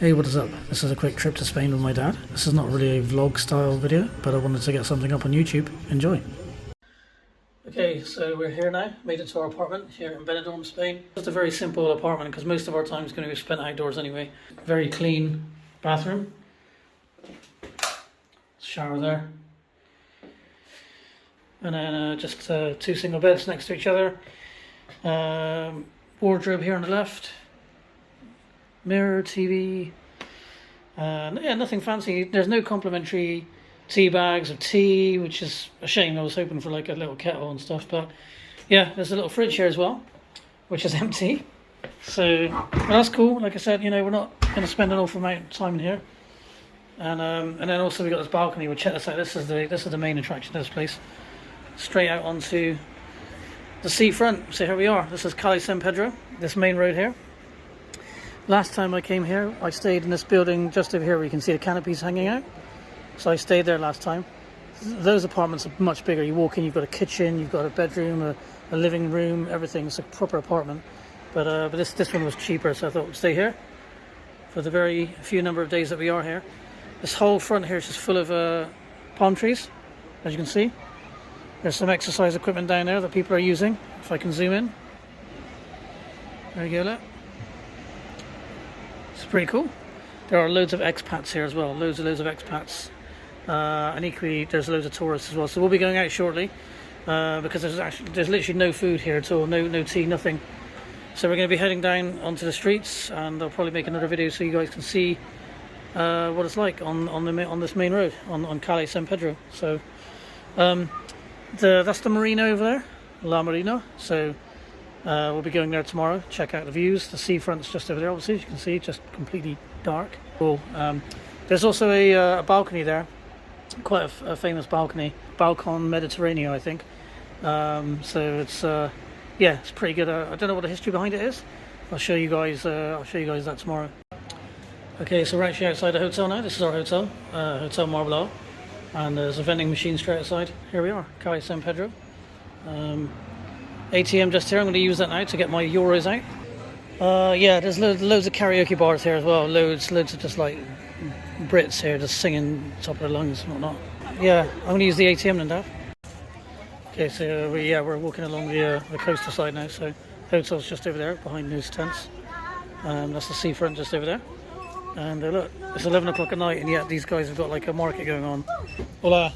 Hey, what is up? This is a quick trip to Spain with my dad. This is not really a vlog style video, but I wanted to get something up on YouTube. Enjoy. Okay, so we're here now, made it to our apartment here in Benidorm, Spain. Just a very simple apartment because most of our time is going to be spent outdoors anyway. Very clean bathroom. Shower there. And then just two single beds next to each other. Wardrobe here on the left. Mirror, TV, yeah, nothing fancy. There's no complimentary tea bags of tea, which is a shame. I was hoping for like a little kettle and stuff, but yeah, there's a little fridge here as well, which is empty. So well, that's cool. Like I said, you know, we're not going to spend an awful amount of time in here. And then also we got this balcony. We'll check this out. This is the main attraction of this place. Straight out onto the seafront. So here we are. This is Calle San Pedro. This main road here. Last time I came here, I stayed in this building just over here where you can see the canopies hanging out. So I stayed there last time. Those apartments are much bigger. You walk in, you've got a kitchen, you've got a bedroom, a living room, everything. It's a proper apartment. But this one was cheaper, so I thought we'd stay here for the very few number of days that we are here. This whole front here is just full of palm trees, as you can see. There's some exercise equipment down there that people are using. If I can zoom in. There you go, look. It's pretty cool. There are loads of expats here as well. Loads of expats. And equally, there's loads of tourists as well. So we'll be going out shortly because there's literally no food here at all. No tea, nothing. So we're going to be heading down onto the streets, and I'll probably make another video so you guys can see what it's like on this main road on Calle San Pedro. So that's the marina over there, La Marina. So we'll be going there tomorrow. Check out the views. The seafront's just over there, obviously, as you can see, just completely dark. Cool. There's also a balcony there, quite a famous balcony, Balcon Mediterranean, I think. So it's yeah, it's pretty good. I don't know what the history behind it is. I'll show you guys that tomorrow. Okay, so we're actually outside the hotel now. This is our hotel, Hotel Marbleau, and there's a vending machine straight outside. Here we are, Calle San Pedro. ATM just here. I'm going to use that now to get my euros out. Yeah, there's loads of karaoke bars here as well. Loads of just like Brits here just singing top of their lungs and whatnot. Yeah, I'm going to use the ATM then, Dad. Okay, so we're walking along the coastal side now. So hotel's just over there behind those tents. That's the seafront just over there. And look, it's 11 o'clock at night, and yet these guys have got like a market going on. Hola.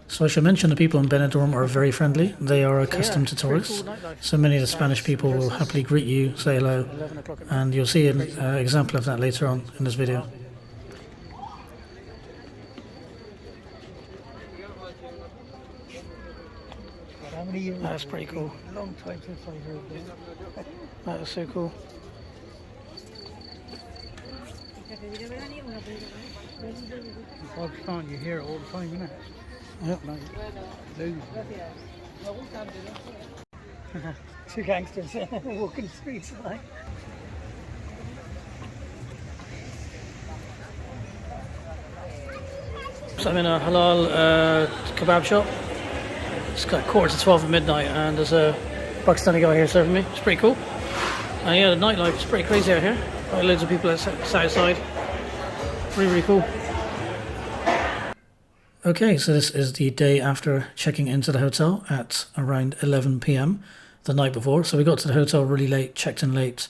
So I should mention the people in Benidorm are very friendly. They are accustomed to tourists. So many of the Spanish people will happily greet you, say hello, and you'll see an example of that later on in this video. That's pretty cool. That is so cool. In Pakistan, you hear it all the time, innit? Yep. Two gangsters walking the streets tonight. So I'm in a halal kebab shop. It's got 11:45 at midnight, and there's a Pakistani guy here serving me. It's pretty cool. And yeah, the nightlife is pretty crazy out here. Got loads of people outside. Really cool. Okay, so this is the day after checking into the hotel at around 11 p.m. the night before. So we got to the hotel really late, checked in late,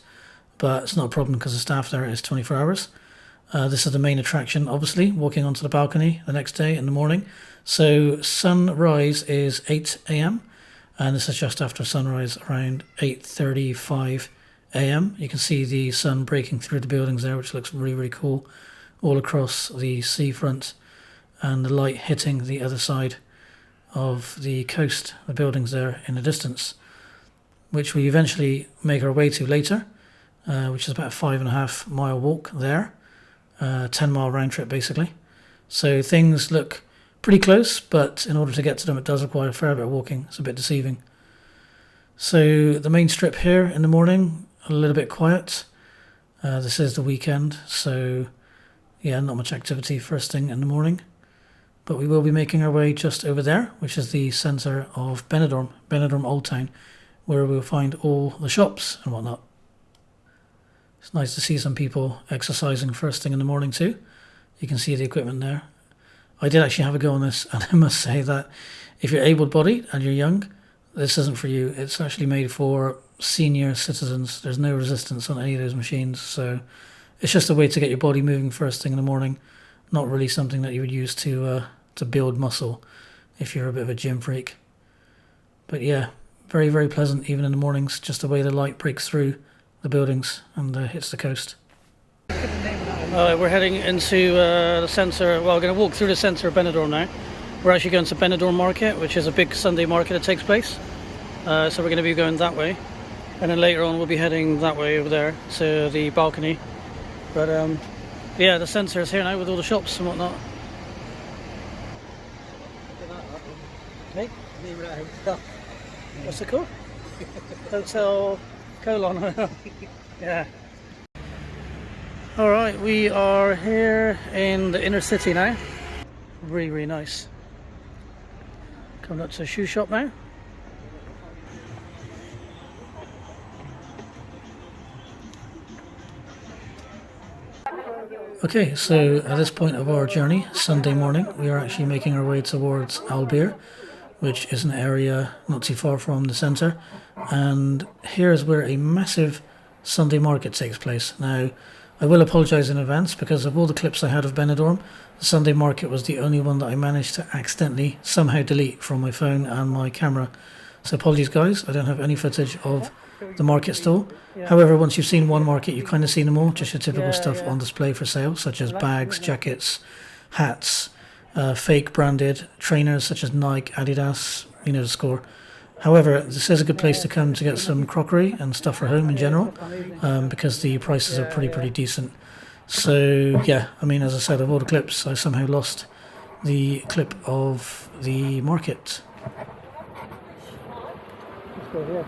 but it's not a problem because the staff there is 24 hours. This is the main attraction, obviously, walking onto the balcony the next day in the morning. So sunrise is 8 a.m. and this is just after sunrise around 8:35 a.m. You can see the sun breaking through the buildings there, which looks really cool, all across the seafront, and the light hitting the other side of the coast, the buildings there in the distance, which we eventually make our way to later, which is about a 5.5 mile walk there, 10-mile round trip basically. So things look pretty close, but in order to get to them it does require a fair bit of walking. It's a bit deceiving. So the main strip here in the morning, a little bit quiet. This is the weekend, so yeah, not much activity first thing in the morning. But we will be making our way just over there, which is the centre of Benidorm Old Town, where we'll find all the shops and whatnot. It's nice to see some people exercising first thing in the morning too. You can see the equipment there. I did actually have a go on this, and I must say that if you're able-bodied and you're young, this isn't for you. It's actually made for senior citizens. There's no resistance on any of those machines, so it's just a way to get your body moving first thing in the morning. Not really something that you would use to build muscle if you're a bit of a gym freak. But yeah, very, very pleasant even in the mornings, just the way the light breaks through the buildings and hits the coast. We're heading into the centre. Well, we're going to walk through the centre of Benidorm now. We're actually going to Benidorm Market, which is a big Sunday market that takes place. So we're going to be going that way. And then later on we'll be heading that way over there to the balcony. But yeah, the centre is here now with all the shops and whatnot. Hey? What's it called? Hotel Colon. Yeah. Alright, we are here in the inner city now. Really, really nice. Coming up to a shoe shop now. Okay, so at this point of our journey, Sunday morning, we are actually making our way towards Albir, which is an area not too far from the centre. And here is where a massive Sunday market takes place. Now, I will apologise in advance because of all the clips I had of Benidorm, the Sunday market was the only one that I managed to accidentally somehow delete from my phone and my camera. So apologies guys, I don't have any footage of the market stall. However, once you've seen one market, you've kind of seen them all, just your typical stuff on display for sale, such as bags, jackets, hats, fake branded trainers such as Nike, Adidas, you know the score. However, this is a good place to come to get some crockery and stuff for home in general, because the prices are pretty decent. So yeah, I mean, as I said, of all the clips, I somehow lost the clip of the market. Let's go here.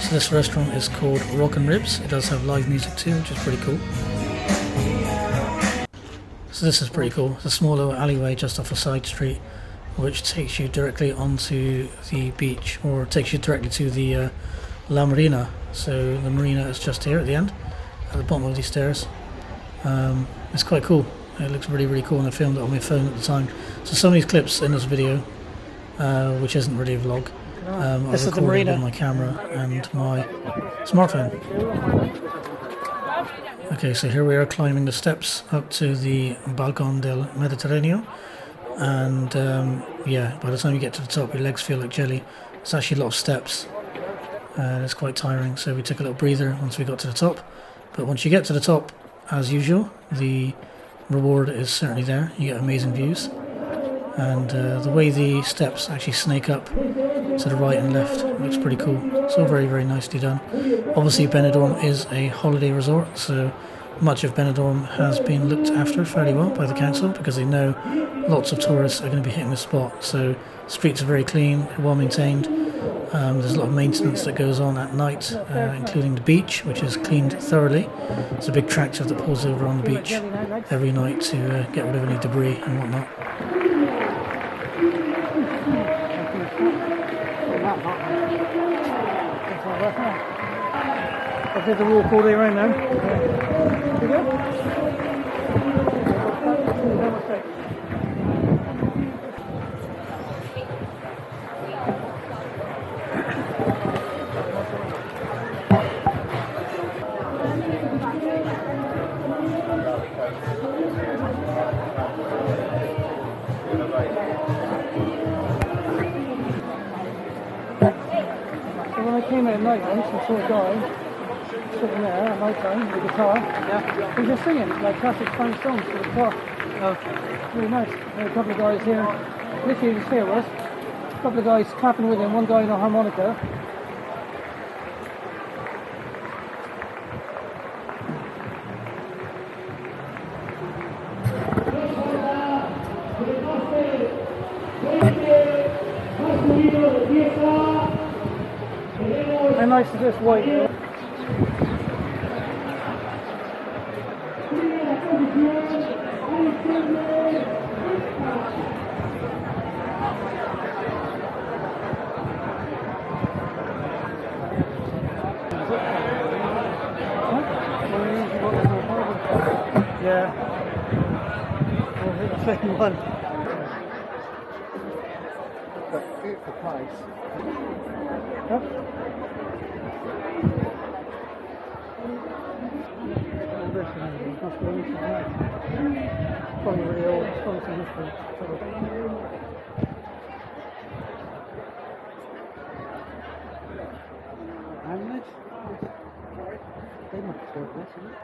So this restaurant is called Rock and Ribs. It does have live music too, which is pretty cool. So this is pretty cool. It's a small little alleyway just off a side street, which takes you directly onto the beach, or takes you directly to the La Marina. So the marina is just here at the end, at the bottom of these stairs. It's quite cool. It looks really cool, and I filmed it on my phone at the time. So some of these clips in this video, which isn't really a vlog, I've recorded with my camera and my smartphone. Okay, so here we are climbing the steps up to the Balcon Del Mediterranean, and yeah, by the time you get to the top your legs feel like jelly. It's actually a lot of steps, it's quite tiring, so we took a little breather once we got to the top. But once you get to the top, as usual, the reward is certainly there. You get amazing views, and the way the steps actually snake up to the right and left looks pretty cool. It's all very nicely done. Obviously Benidorm is a holiday resort, so much of Benidorm has been looked after fairly well by the council, because they know lots of tourists are going to be hitting the spot. So streets are very clean, well maintained. There's a lot of maintenance that goes on at night, including the beach, which is cleaned thoroughly. There's a big tractor that pulls over on the beach every night to get rid of any debris and whatnot. I did the walk all day around now. You go? When I came out at night once, I saw a guy sitting there at night time with a guitar. Yeah. He was just singing like classic Spanish songs with a guitar. Okay. Really nice. There were a couple of guys here, literally just here with us. A couple of guys clapping with him, one guy on a harmonica. How nice is this white? Yeah. We'll hit the second one. But beautiful place. Huh? Probably really old. It's probably some history. Hamlet? They must have built this, isn't it?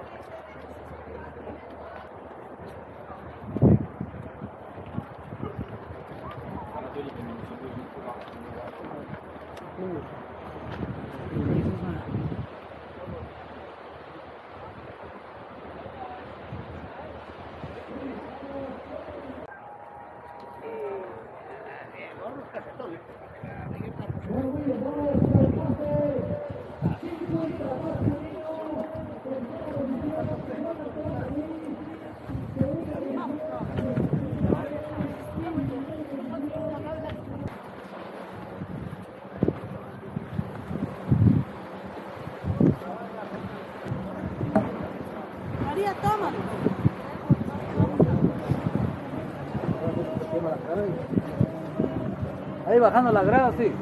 Ahí bajando la grada, sí.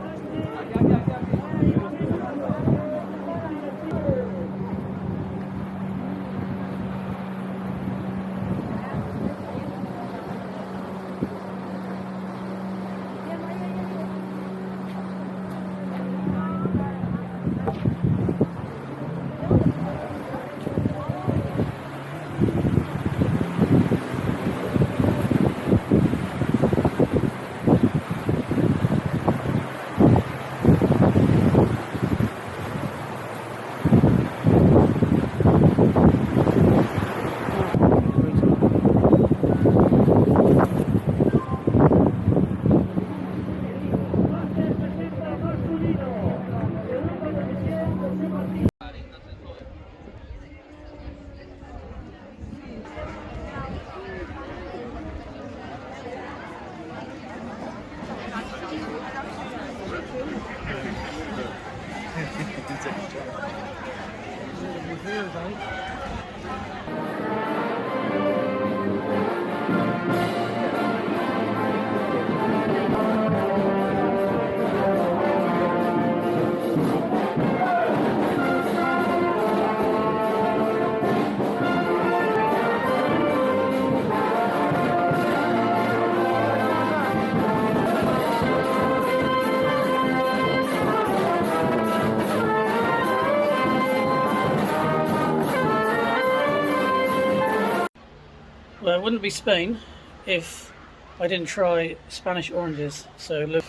Well, it wouldn't be Spain if I didn't try Spanish oranges. So look,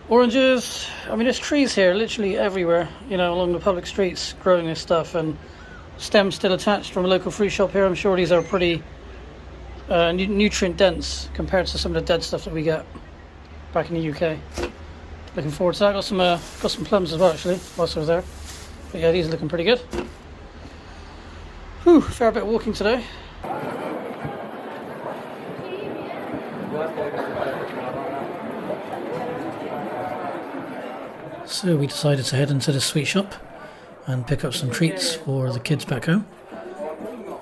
oranges, I mean there's trees here literally everywhere, you know, along the public streets growing this stuff, and stems still attached from a local fruit shop here. I'm sure these are pretty nutrient dense compared to some of the dead stuff that we get back in the UK. Looking forward to that. Got some plums as well actually whilst I was there. But yeah, these are looking pretty good. Whew, fair bit of walking today. So we decided to head into the sweet shop and pick up some treats for the kids back home.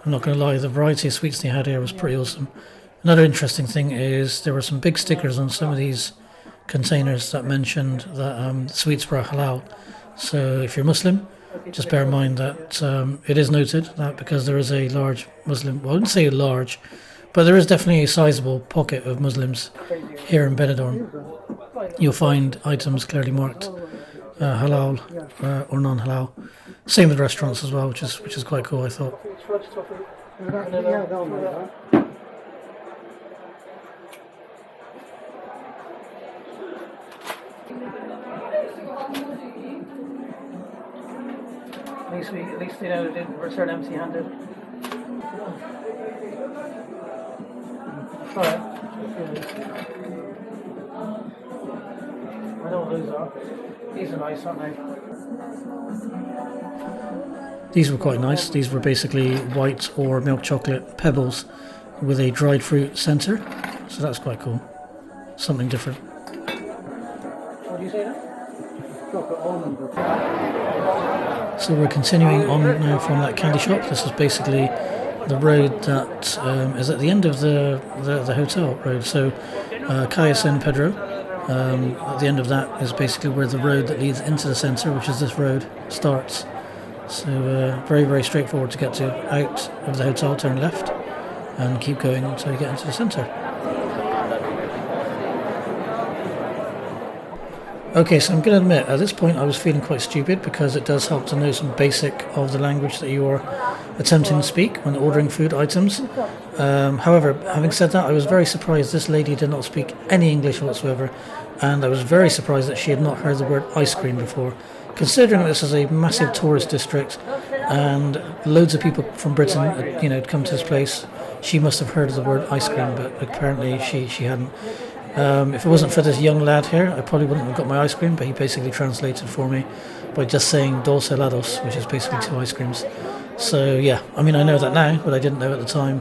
I'm not going to lie, the variety of sweets they had here was pretty awesome. Another interesting thing is there were some big stickers on some of these containers that mentioned that sweets were halal. So if you're Muslim, just bear in mind that it is noted that because there is a large Muslim, well I wouldn't say large, but there is definitely a sizable pocket of Muslims here in Benidorm. You'll find items clearly marked halal or non-halal. Same with restaurants as well, which is quite cool, I thought. At least they know they didn't return empty-handed. Try it. I don't those are. These are nice, aren't they? These were quite nice. These were basically white or milk chocolate pebbles with a dried fruit centre. So that's quite cool. Something different. What do you say now? Chocolate almond. So we're continuing on now from that candy shop. This is basically the road that is at the end of the hotel road. So Calle San Pedro, at the end of that is basically where the road that leads into the centre, which is this road, starts. So very, very straightforward to get to. Out of the hotel, turn left and keep going until you get into the centre. Okay, so I'm going to admit, at this point I was feeling quite stupid because it does help to know some basic of the language that you are attempting to speak when ordering food items. However, having said that, I was very surprised this lady did not speak any English whatsoever, and I was very surprised that she had not heard the word ice cream before. Considering this is a massive tourist district and loads of people from Britain, come to this place, she must have heard of the word ice cream, but apparently she hadn't. If it wasn't for this young lad here, I probably wouldn't have got my ice cream, but he basically translated for me by just saying dos helados, which is basically 2 ice creams. So yeah, I mean, I know that now, but I didn't know at the time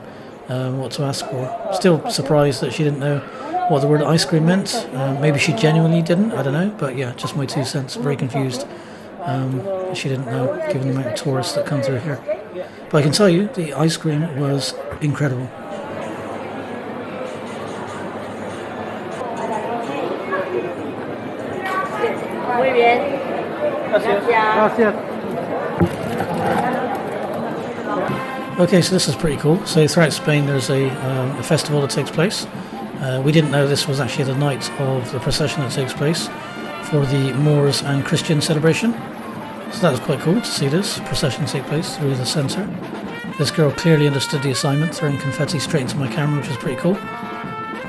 what to ask for. Still surprised that she didn't know what the word ice cream meant. Maybe she genuinely didn't, I don't know, but yeah, just my 2 cents. Very confused. She didn't know, given the amount of tourists that come through here. But I can tell you, the ice cream was incredible. Muy bien. Gracias. Okay, so this is pretty cool. So throughout Spain there's a festival that takes place. We didn't know this was actually the night of the procession that takes place for the Moors and Christian celebration. So that was quite cool to see this procession take place through the centre. This girl clearly understood the assignment, throwing confetti straight into my camera, which was pretty cool.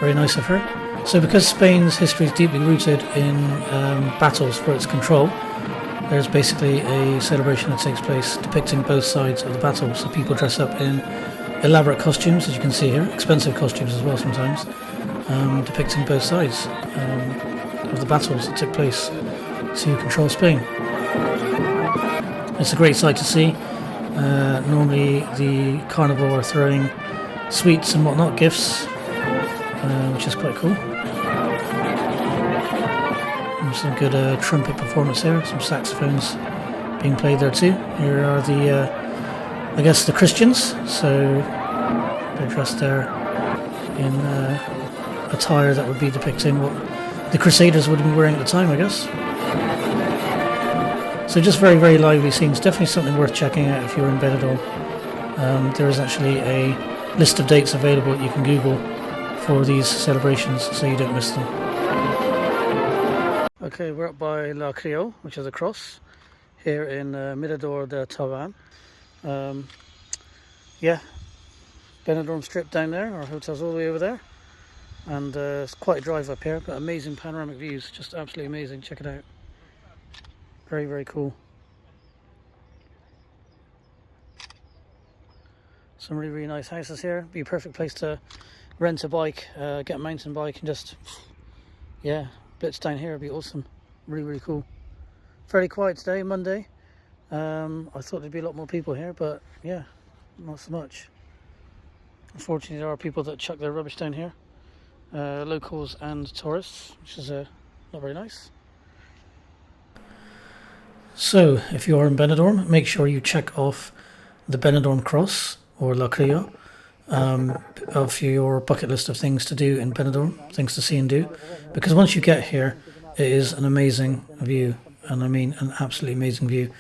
Very nice of her. So because Spain's history is deeply rooted in battles for its control, there's basically a celebration that takes place depicting both sides of the battle. So people dress up in elaborate costumes, as you can see here, expensive costumes as well sometimes, depicting both sides of the battles that took place to control Spain. It's a great sight to see. Normally the carnival are throwing sweets and whatnot, gifts, which is quite cool. And some good trumpet performance here, some saxophones being played there too. Here are the, I guess, the Christians, so they're dressed there in attire that would be depicting what the Crusaders would have been wearing at the time, I guess. So just very, very lively scenes. Definitely something worth checking out if you're in Benidorm. There is actually a list of dates available that you can Google for these celebrations, so you don't miss them. Okay, we're up by La Creole, which is a cross, here in Mirador de Tavan. Yeah, Benidorm Strip down there, our hotel's all the way over there. And it's quite a drive up here, but amazing panoramic views, just absolutely amazing, check it out. Very, very cool. Some really, really nice houses here. Be a perfect place to rent a bike, get a mountain bike and just, yeah, blitz down here. It'd be awesome. Really, really cool. Fairly quiet today, Monday. I thought there'd be a lot more people here, but yeah, not so much. Unfortunately, there are people that chuck their rubbish down here. Locals and tourists, which is not very nice. So, if you are in Benidorm, make sure you check off the Benidorm Cross or La Creole of your bucket list of things to do in Benidorm, things to see and do. Because once you get here, it is an amazing view, and I mean an absolutely amazing view.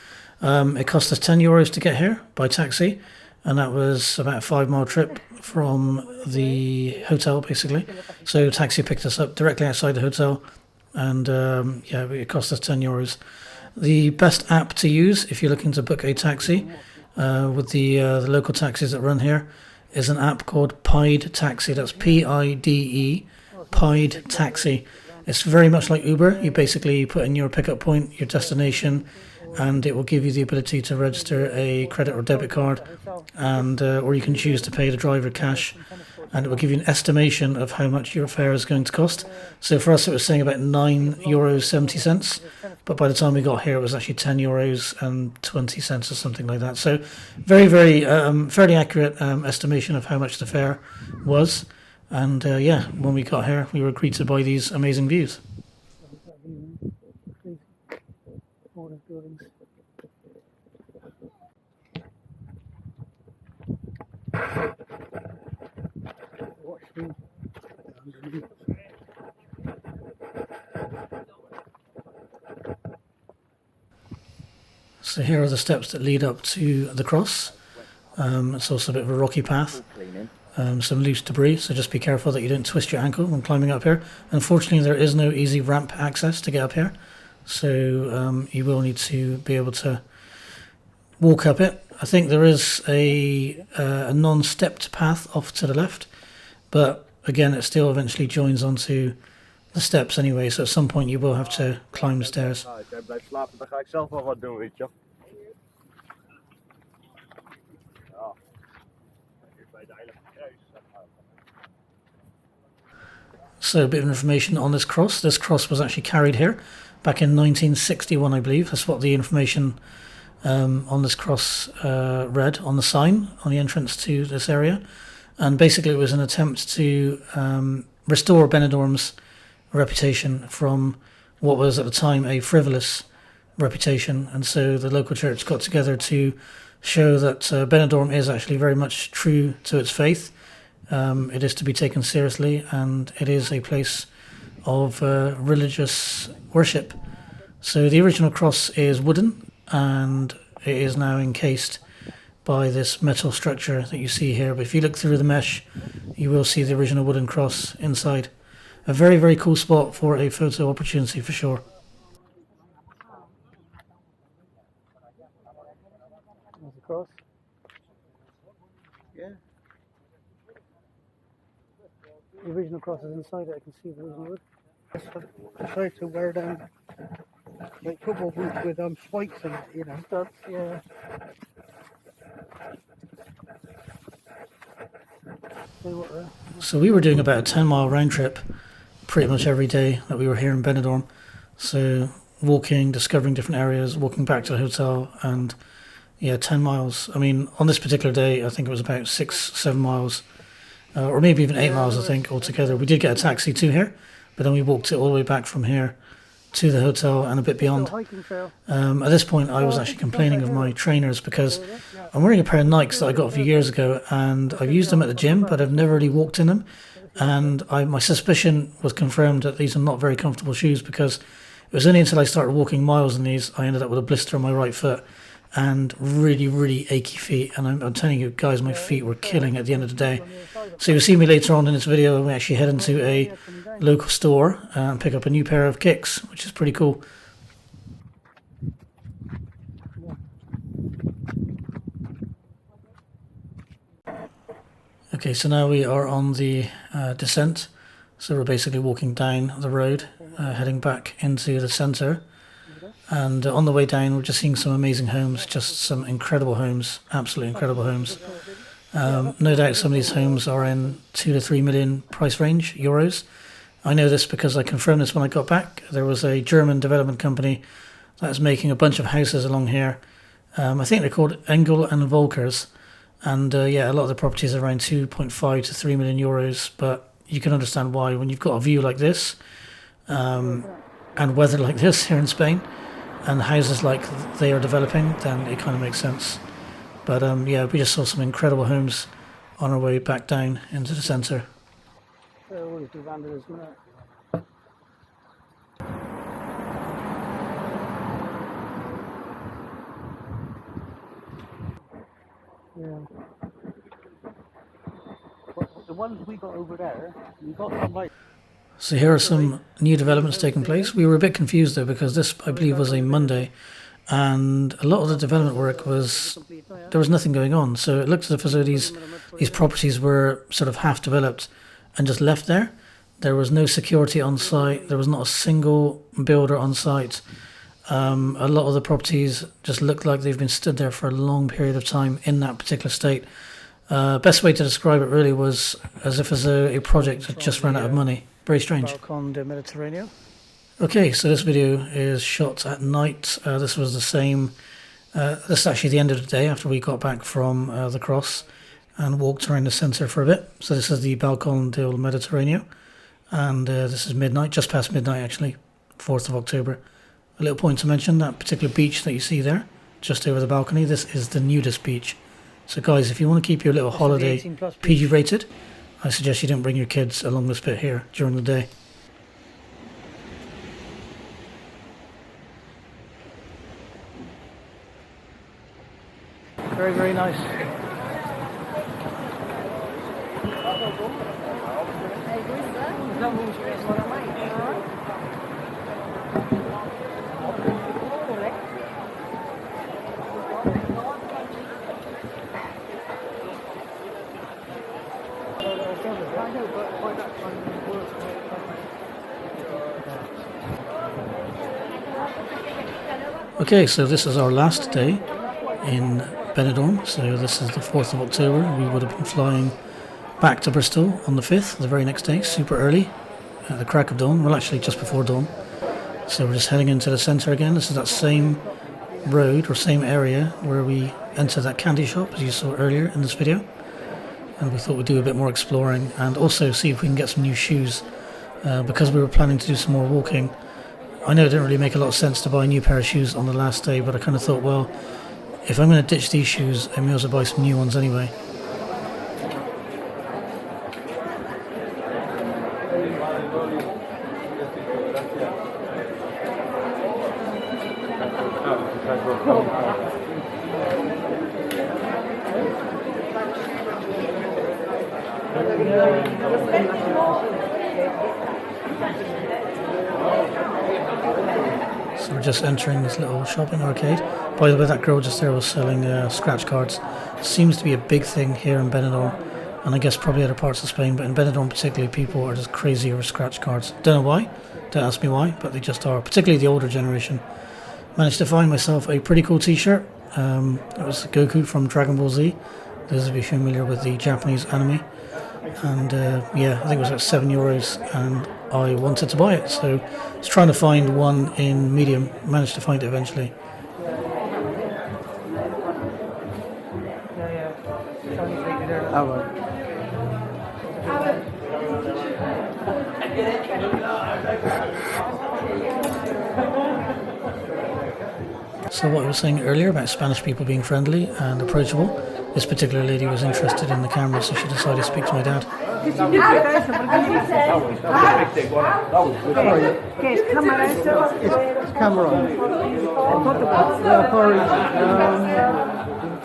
It cost us €10 to get here by taxi, and that was about a 5-mile trip from the hotel, basically. So taxi picked us up directly outside the hotel, and yeah, it cost us €10. The best app to use if you're looking to book a taxi with the local taxis that run here is an app called Pied Taxi. That's Pide, Pied Taxi. It's very much like Uber. You basically put in your pickup point, your destination, and it will give you the ability to register a credit or debit card, and or you can choose to pay the driver cash, and it will give you an estimation of how much your fare is going to cost. So for us, it was saying about €9.70, but by the time we got here, it was actually €10.20 or something like that. So very, very fairly accurate estimation of how much the fare was. And yeah, when we got here, we were greeted by these amazing views. So here are the steps that lead up to the cross. It's also a bit of a rocky path, some loose debris, so just be careful that you don't twist your ankle when climbing up here. Unfortunately, there is no easy ramp access to get up here, so you will need to be able to walk up it. I think there is a non-stepped path off to the left, but again, it still eventually joins onto the steps anyway, so at some point you will have to climb the stairs. So a bit of information on this cross. This cross was actually carried here back in 1961, I believe. That's what the information on this cross read on the sign on the entrance to this area. And basically it was an attempt to restore Benidorm's reputation from what was at the time a frivolous reputation. And so the local church got together to show that Benidorm is actually very much true to its faith. It is to be taken seriously, and it is a place of religious worship. So the original cross is wooden, and it is now encased by this metal structure that you see here. But if you look through the mesh, you will see the original wooden cross inside. A very, very cool spot for a photo opportunity for sure. There's the cross. Yeah. The original cross is inside it. I can see the original wood. I tried to wear down like football boots with spikes and studs. Yeah. So we were doing about a 10-mile round trip pretty much every day that we were here in Benidorm. So walking, discovering different areas, walking back to the hotel, and yeah, 10 miles. I mean, on this particular day, I think it was about 6-7 miles, or maybe even 8 miles, I think, altogether. We did get a taxi to here, but then we walked it all the way back from here to the hotel and a bit beyond. At this point, I was actually complaining of my trainers because I'm wearing a pair of Nikes that I got a few years ago, and I've used them at the gym, but I've never really walked in them. And my suspicion was confirmed that these are not very comfortable shoes, because it was only until I started walking miles in these I ended up with a blister on my right foot and really, really achy feet. And I'm telling you guys, my feet were killing at the end of the day. So you'll see me later on in this video when we actually head into a local store and pick up a new pair of kicks, which is pretty cool. Okay, so now we are on the descent. So we're basically walking down the road, heading back into the centre. And on the way down, we're just seeing some amazing homes, just some incredible homes, absolutely incredible homes. No doubt some of these homes are in 2 to 3 million price range, euros. I know this because I confirmed this when I got back. There was a German development company that is making a bunch of houses along here. I think they're called Engel and Volkers. And yeah, a lot of the properties are around 2.5 to 3 million euros, but you can understand why when you've got a view like this, and weather like this here in Spain, and houses like they are developing, then it kind of makes sense. But yeah, we just saw some incredible homes on our way back down into the centre. Yeah. But the ones we got over there, we got some like. So here are some new developments taking place. We were a bit confused though, because this, I believe, was a Monday, and a lot of the development work was, there was nothing going on. So it looked as though these properties were sort of half developed and just left there. There was no security on site. There was not a single builder on site. A lot of the properties just look like they've been stood there for a long period of time in that particular state. Best way to describe it really was as if as a project had just ran out of money. Very strange. Balcon Del Mediterranean. Okay, so this video is shot at night. This was the same. This is actually the end of the day after we got back from the cross and walked around the centre for a bit. So this is the Balcon del Mediterranean, and this is midnight, just past midnight actually, 4th of October. A little point to mention, that particular beach that you see there, just over the balcony, this is the nudist beach. So guys, if you want to keep your little holiday PG rated, I suggest you don't bring your kids along this bit here during the day. Very, very nice. Okay, so this is our last day in Benidorm, so this is the 4th of October. We would have been flying back to Bristol on the 5th, the very next day, super early, at the crack of dawn, well actually just before dawn. So we're just heading into the centre again. This is that same road or same area where we entered that candy shop as you saw earlier in this video. And we thought we'd do a bit more exploring and also see if we can get some new shoes because we were planning to do some more walking. I know it didn't really make a lot of sense to buy a new pair of shoes on the last day, but I kind of thought, well, if I'm going to ditch these shoes, I may as well buy some new ones anyway. So we're just entering this little shopping arcade. By the way, that girl just there was selling scratch cards. Seems to be a big thing here in Benidorm, and I guess probably other parts of Spain, but in Benidorm particularly, people are just crazy over scratch cards. Don't know why, don't ask me why, but they just are, particularly the older generation. Managed to find myself a pretty cool t-shirt. It was Goku from Dragon Ball Z, those of you familiar with the Japanese anime. And yeah, I think it was about €7, and I wanted to buy it, so I was trying to find one in medium, managed to find it eventually. So what I was saying earlier about Spanish people being friendly and approachable, this particular lady was interested in the camera, so she decided to speak to my dad. It's camera.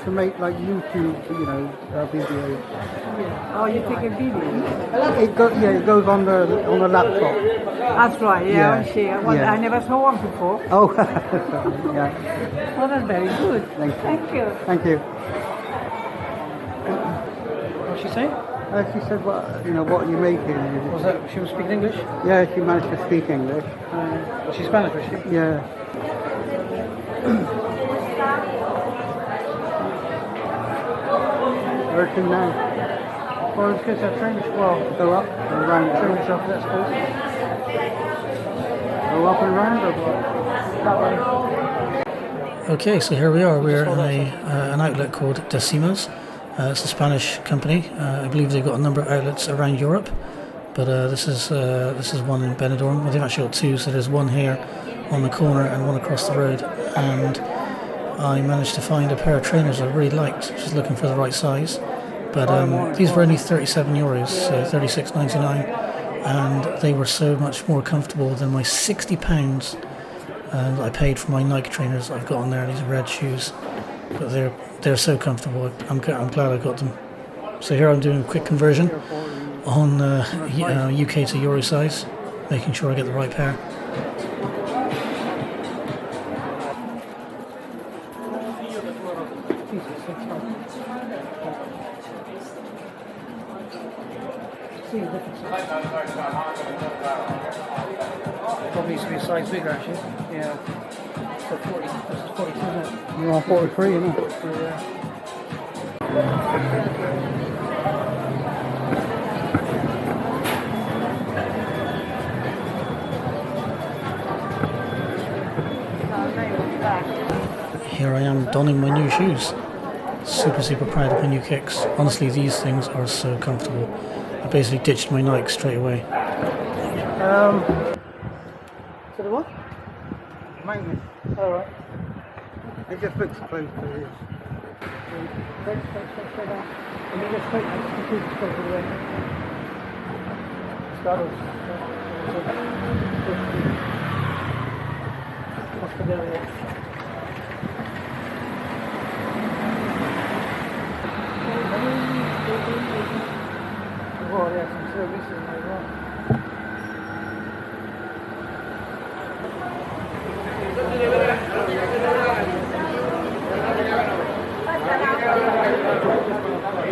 To make like YouTube, videos. Oh, you take a video? It goes on the laptop. That's right, yeah. I see. Yeah. I never saw one before. Oh, yeah. Oh, that's very good. Thank you. Thank you. Thank you. What did she say? She said, what are you making? Was that she was speaking English? Yeah, she managed to speak English. Was she Spanish, was she? Yeah. Where to now? Well, it's good to have train. Well, Go up and round. train yourself, that's good. Go up and round or what? That way. Okay, so here we are. We're in an outlet called Decimas. It's a Spanish company. I believe they've got a number of outlets around Europe, but this is one in Benidorm. Well, they've actually got two, so there's one here on the corner and one across the road. And I managed to find a pair of trainers I really liked, just looking for the right size. But these were only €37, so $36.99, and they were so much more comfortable than my £60 that I paid for my Nike trainers I've got on there, these red shoes. But they're so comfortable. I'm glad I got them. So here I'm doing a quick conversion on UK to Euro size, making sure I get the right pair. Probably needs to be a size bigger actually. Yeah. So 40. This is 42, isn't it? You're on 43, isn't it? 43, yeah. Here I am donning my new shoes. Super proud of my new kicks. Honestly, these things are so comfortable. I basically ditched my Nike straight away. So the what? Maintenance. Alright. It just looks close to it. Straight down. And then just straight down. Just keep it straight to the end. Start. Costa Blanca. Oh, yeah, some services as well.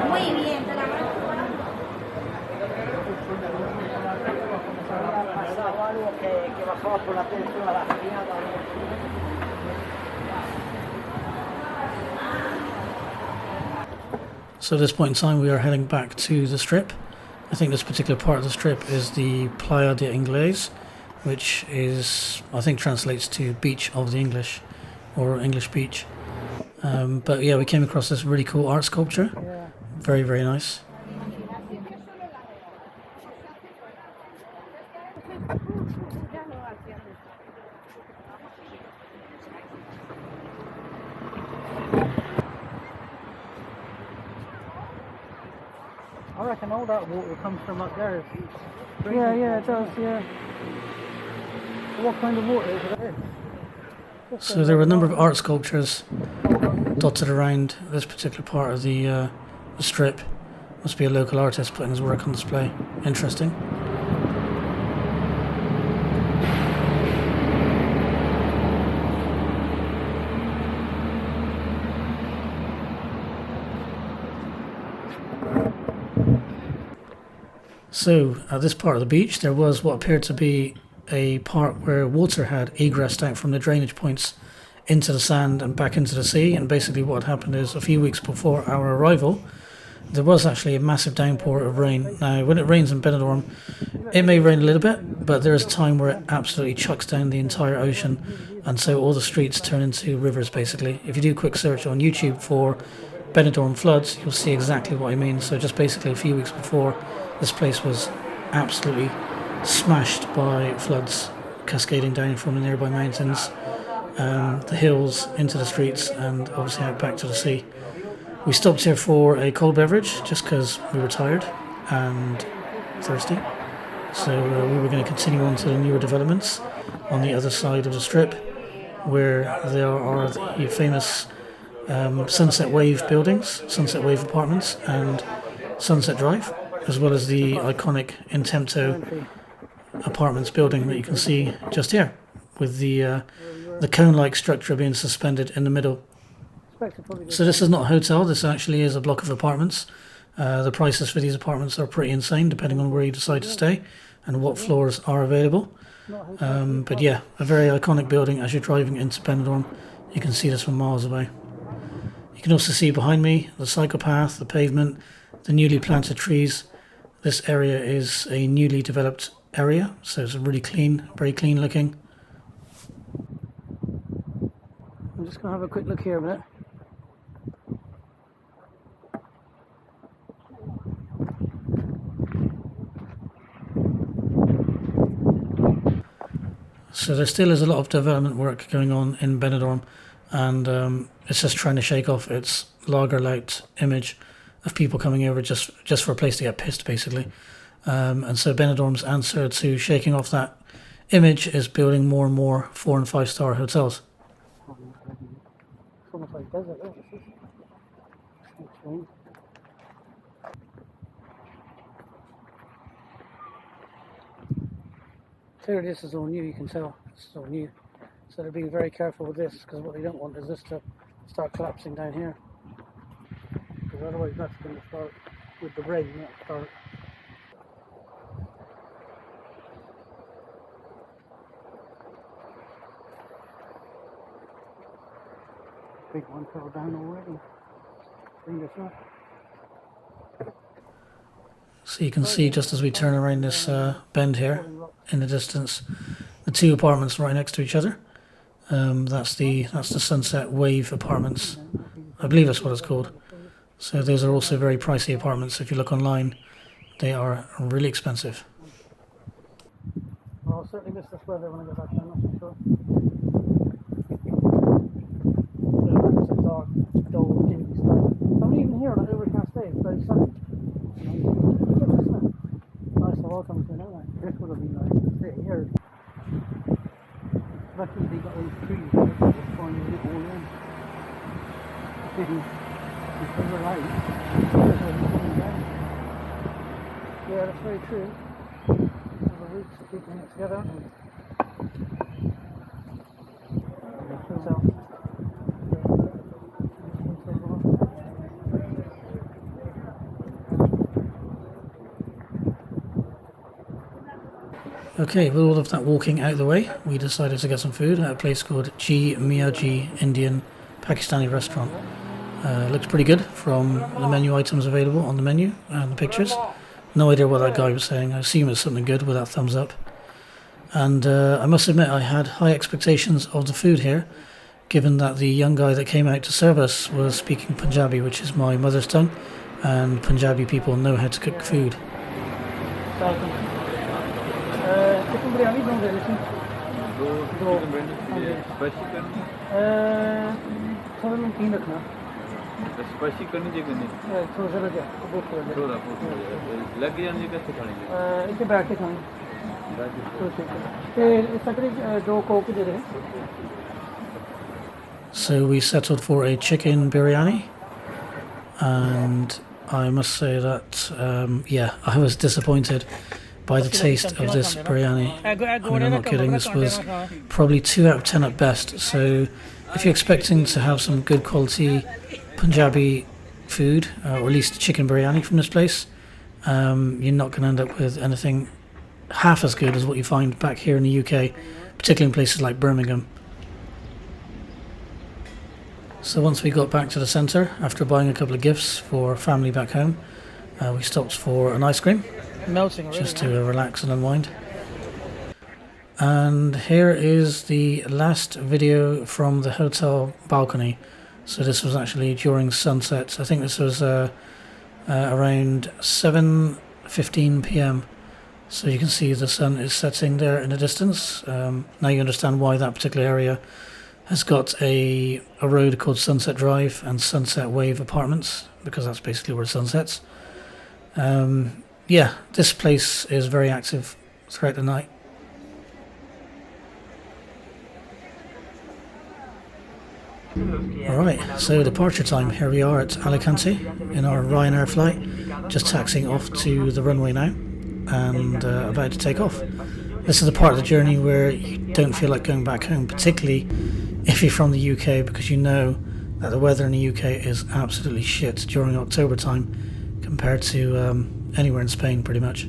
Muy bien, te la mando. Pasaba algo que bajaba por la pensión a la criada. So at this point in time we are heading back to the strip. I think this particular part of the strip is the Playa de Ingles, which is, I think, translates to beach of the English, or English beach. But yeah, we came across this really cool art sculpture. Yeah. Very nice. I reckon all that water comes from up there. Yeah, it does, yeah. What kind of water is it? So there were a number of art sculptures dotted around this particular part of the strip. Must be a local artist putting his work on display. Interesting. So at this part of the beach there was what appeared to be a part where water had egressed out from the drainage points into the sand and back into the sea, and basically what happened is a few weeks before our arrival there was actually a massive downpour of rain. Now when it rains in Benidorm it may rain a little bit, but there is a time where it absolutely chucks down the entire ocean, and so all the streets turn into rivers basically. If you do a quick search on YouTube for Benidorm floods you'll see exactly what I mean. So just basically a few weeks before, this place was absolutely smashed by floods cascading down from the nearby mountains, the hills, into the streets, and obviously out back to the sea. We stopped here for a cold beverage just because we were tired and thirsty. So we were going to continue on to the newer developments on the other side of the strip, where there are the famous Sunset Wave buildings, Sunset Wave apartments, and Sunset Drive, as well as the iconic Intempto apartments building that you can see just here, with the cone-like structure being suspended in the middle. So this is not a hotel, this actually is a block of apartments. The prices for these apartments are pretty insane depending on where you decide to stay and what floors are available. But yeah, a very iconic building. As you're driving into Benidorm you can see this from miles away. You can also see behind me the cycle path, the pavement, the newly planted trees. This area is a newly developed area, so it's really clean, very clean looking. I'm just going to have a quick look here a minute. So there still is a lot of development work going on in Benidorm, and it's just trying to shake off its lager-like image of people coming over just for a place to get pissed, basically. And so Benidorm's answer to shaking off that image is building more and more 4- and 5-star hotels. It's almost like desert, isn't it? It's strange. Clearly this is all new, you can tell. This is all new. So they're being very careful with this, because what they don't want is this to start collapsing down here. Because otherwise that's going to start with the rain, not start. Big one fell down already. bring this up. So you can see just as we turn around this bend here in the distance, the two apartments right next to each other. That's the Sunset Wave apartments. I believe that's what it's called. So those are also very pricey apartments. If you look online, they are really expensive. Well, I'll certainly miss this weather when I get back down, that's for sure. It's a dark, dull, dingy sky. I'm even here on an overcast day, it's very sunny. Nice to welcome to now. This would have been nice to sit here. Luckily they got those trees that are pouring it all in. It's overnight. Yeah, that's very true. The roots are keeping it together. Okay, with all of that walking out of the way, we decided to get some food at a place called G Miyaji Indian Pakistani restaurant. Looks pretty good from the menu items available on the menu and the pictures. No idea what that guy was saying. I assume it's something good with that thumbs up. And I must admit I had high expectations of the food here, given that the young guy that came out to serve us was speaking Punjabi, which is my mother's tongue, and Punjabi people know how to cook food. Chicken biryani bन रहे हैं दो spicy करनी थोड़ा नमकीन रखना spicy करनी चाहिए नहीं थोड़ा सा लगे बहुत थोड़ा लग जाने कैसे खाएंगे इसे बैठ के खाएंगे तो ठीक है इस तकरीब दो कोक दे रहे हैं. So we settled for a chicken biryani, and I must say that yeah, I was disappointed by the taste of this biryani. I mean, I'm not kidding, this was probably 2 out of 10 at best. So if you're expecting to have some good quality Punjabi food, or at least chicken biryani from this place, you're not going to end up with anything half as good as what you find back here in the UK, particularly in places like Birmingham. So once we got back to the centre, after buying a couple of gifts for family back home, we stopped for an ice cream. Melting Just to relax and unwind. And here is the last video from the hotel balcony. So this was actually during sunset. I think this was around 7:15 p.m. So you can see the sun is setting there in the distance. Now you understand why that particular area has got a road called Sunset Drive and Sunset Wave Apartments, because that's basically where the sun sets. Yeah, this place is very active throughout the night. Alright, so departure time. Here we are at Alicante in our Ryanair flight, just taxiing off to the runway now and about to take off. This is the part of the journey where you don't feel like going back home, particularly if you're from the UK, because you know that the weather in the UK is absolutely shit during October time compared to anywhere in Spain pretty much.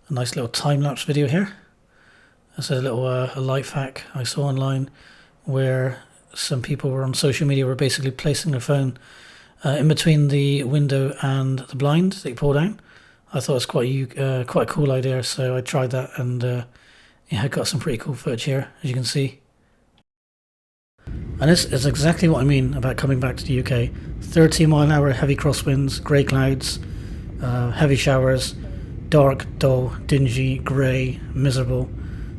A nice little time-lapse video here. That's a little a life hack I saw online, where some people were on social media were basically placing their phone in between the window and the blind that you pull down. I thought it was quite a cool idea, so I tried that, and yeah, I got some pretty cool footage here, as you can see. And this is exactly what I mean about coming back to the UK. 30-mile-an-hour heavy crosswinds, grey clouds, heavy showers, dark, dull, dingy, grey, miserable.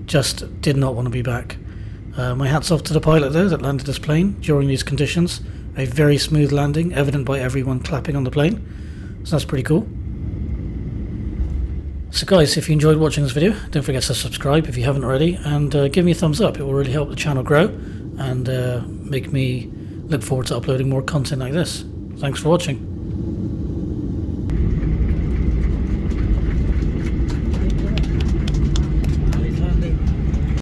Just did not want to be back. My hat's off to the pilot though that landed this plane during these conditions. A very smooth landing, evident by everyone clapping on the plane. So that's pretty cool. So guys, if you enjoyed watching this video, don't forget to subscribe if you haven't already, and give me a thumbs up. It will really help the channel grow and make me look forward to uploading more content like this. Thanks for watching.